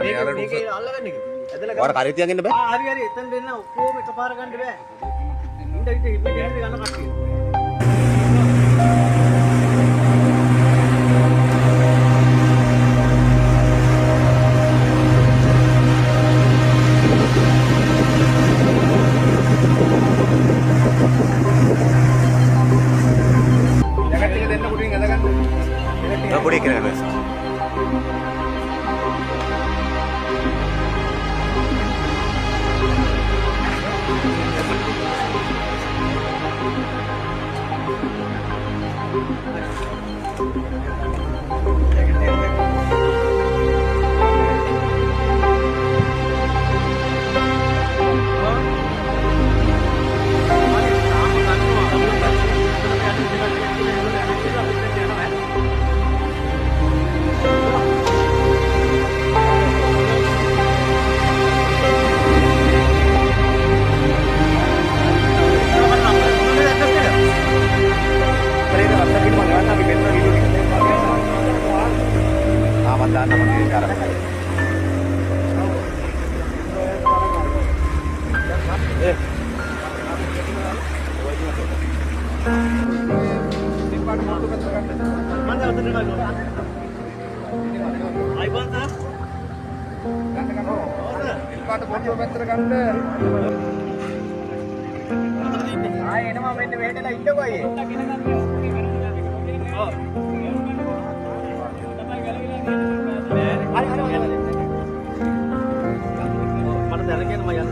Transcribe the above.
මේකේ අල්ලගන්න එක. ඇදලා ඔයාලා කරේ තියන් ඉන්න බෑ. හරි හරි එතන දෙන්න ඔක්කොම එකපාර ගන්න බෑ. ඉන්න ගන්න කට්ටිය. පොඩි කරගෙන එනවා මෙන්න මෙහෙටලා ඉන්නකෝ අයියේ. ඔව්. හරි. මට දැනගෙන මම යන්න.